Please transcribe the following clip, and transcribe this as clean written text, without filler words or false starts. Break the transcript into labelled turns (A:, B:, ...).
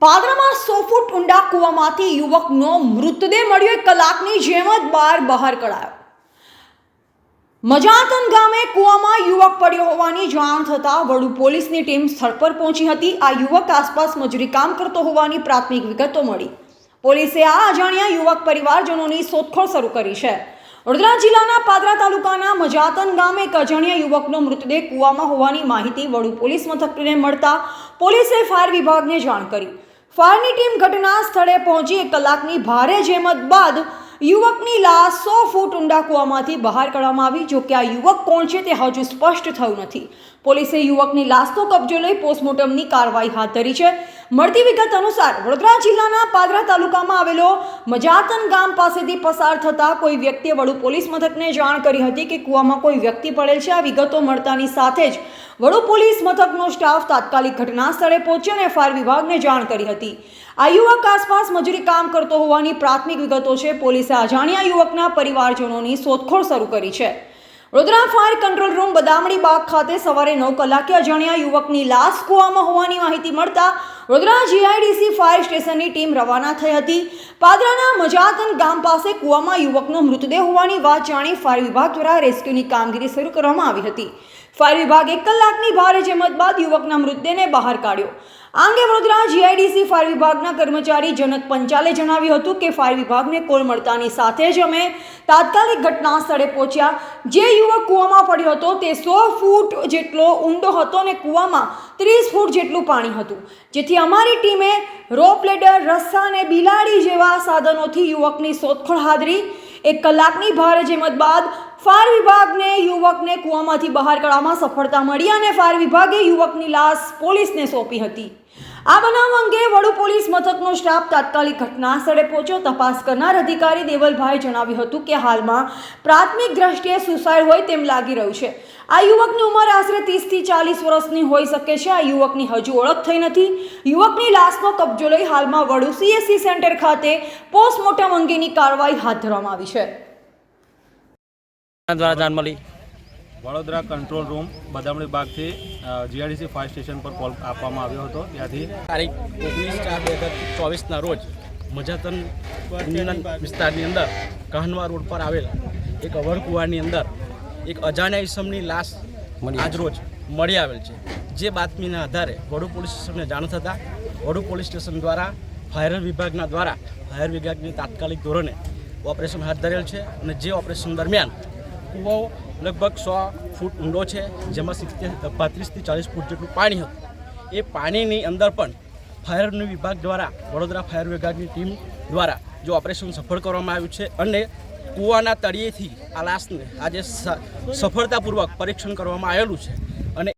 A: પાદરામાં 100 ફૂટ ઊંડા કૂવામાંથી યુવકનો મૃતદેહ મળ્યો, 1 કલાકની જેમ જ બહાર કઢાયો। મજાતન ગામે કૂવામાં યુવક પડ્યો હોવાની જાણ થતાં વડુ પોલીસની ટીમ સ્થળ પર પહોંચી હતી। આ યુવક આસપાસ મજૂરી કામ કરતો હોવાની પ્રાથમિક વિગતો મળી। પોલીસે આ અજાણ્યા યુવક પરિવારજનોની શોધખોળ શરૂ કરી છે। વડોદરા જિલ્લાના પાદરા તાલુકાના મજાતન ગામે એક અજાણ્યા યુવકનો મૃતદેહ કૂવામાં હોવાની માહિતી વડુ પોલીસ મથકને મળતા પોલીસે ફાયર વિભાગને જાણ કરી। ફાયરની ટીમ ઘટના સ્થળે પહોંચી 1 કલાકની ભારે જહેમત બાદ યુવકની લાશ 100 ફૂટ ઊંડા કૂવામાંથી બહાર કાઢવામાં આવી। જો કે આ યુવક કોણ છે તે હજુ સ્પષ્ટ થયું નથી। પોલીસે યુવકની લાશનો કબજો લઈ પોસ્ટમોર્ટમની કાર્યવાહી હાથ ધરી છે। મળતી વિગત અનુસાર વડોદરા જિલ્લાના પાદરા તાલુકામાં આવેલો મજાતન ગામ પાસેથી પસાર થતા કોઈ વ્યક્તિએ વડુ પોલીસ મથકને જાણ કરી હતી કે કૂવામાં કોઈ વ્યક્તિ પડેલ છે। આ વિગતો મળતાની સાથે જ વડુ પોલીસ મથકનો સ્ટાફ તાત્કાલિક ઘટના સ્થળે પહોંચ્યો અને ફાયર વિભાગને જાણ કરી હતી। આ યુવક આસપાસ મજૂરી કામ કરતો હોવાની પ્રાથમિક વિગતો છે। પોલીસે અજાણ્યા યુવકના પરિવારજનોની શોધખોળ શરૂ કરી છે। વડોદરા ફાયર કંટ્રોલ રૂમ બદામડી બાગ ખાતે સવારે 9 કલાકે અજાણ્યા યુવકની લાશ કૂવામાં હોવાની માહિતી મળતા વડોદરા જીઆઈડીસી ફાયર સ્ટેશનની ટીમ રવાના થઈ હતી। પાદરાના મજાતન ગામ પાસે કૂવામાં યુવકનો મૃતદેહ હોવાની વાત જાણી ફાયર વિભાગ દ્વારા રેસ્ક્યુની કામગીરી શરૂ કરવામાં આવી હતી। ફાયર વિભાગે 1 કલાકની ભારે જહેમત બાદ યુવકના મૃતદેહને બહાર કાઢ્યો। આ અંગે વડોદરા જીઆઈડીસી ફાયર વિભાગના કર્મચારી જનક પંચાલે જણાવ્યું હતું કે ફાયર વિભાગને કોલ મળતાની સાથે જ અમે તાત્કાલિક ઘટના સ્થળે પહોંચ્યા। જે યુવક કૂવામાં પડ્યો હતો તે 100 ફૂટ જેટલો ઊંડો હતો અને કૂવામાં 30 ફૂટ જેટલું પાણી હતું, જેથી અમારી ટીમે રોપ લેડર, રસ્સા અને બિલાડી જેવા સાધનોથી યુવકની શોધખોળ હાથ ધરી। 1 કલાકની ભારે જહેમત બાદ ફાયર વિભાગને યુવકને કૂવામાંથી બહાર કાઢવામાં સફળતા મળી અને ફાયર વિભાગે યુવકની લાશ પોલીસને સોંપી હતી। આ બનાવ અંગે વડુ પોલીસ મથકનો સ્ટાફ તાત્કાલિક ઘટના સ્થળે પહોંચ્યો। તપાસ કરનાર અધિકારી દેવલભાઈએ જણાવ્યું હતું કે હાલમાં પ્રાથમિક દ્રષ્ટિએ સુસાઇડ હોય તેમ લાગી રહ્યું છે। આ યુવકની ઉંમર આશરે 30 થી 40 વર્ષની હોઈ શકે છે। આ યુવકની હજુ ઓળખ થઈ નથી। યુવકની લાશનો કબજો લઈ હાલમાં વડુ સીએસસી સેન્ટર ખાતે પોસ્ટમોર્ટમ અંગેની કાર્યવાહી હાથ ધરવામાં આવી છે।
B: દ્વારા જાણ મળી
C: Vadodara control room બદામડી બાગથી GIDC fire station પર કોલ આપવામાં આવ્યો હતો। ત્યાંથી
B: તારીખ 19/4/2024ના રોજ મજાતન વિસ્તારની અંદર કહનવા રોડ પર આવેલ એક અવર કૂવાની અંદર એક અજાણ્યા ઈસમની લાશ આજરોજ મળી આવેલ છે। જે બાતમીના આધારે વડુ પોલીસ સ્ટેશનને જાણ થતાં વડુ પોલીસ સ્ટેશન દ્વારા ફાયર વિભાગની તાત્કાલિક ધોરણે ઓપરેશન હાથ ધરેલ છે અને જે ઓપરેશન દરમિયાન કૂવો લગભગ 100 ફૂટ ઊંડો છે, જેમાં 35 થી 40 ફૂટ જેટલું પાણી હતું। એ પાણીની અંદર પણ ફાયરની વિભાગ દ્વારા વડોદરા ફાયર વિભાગની ટીમ દ્વારા જો ઓપરેશન સફળ કરવામાં આવ્યું છે અને કૂવાના તળિયેથી આ લાશને આજે સફળતાપૂર્વક પરીક્ષણ કરવામાં આવેલું છે અને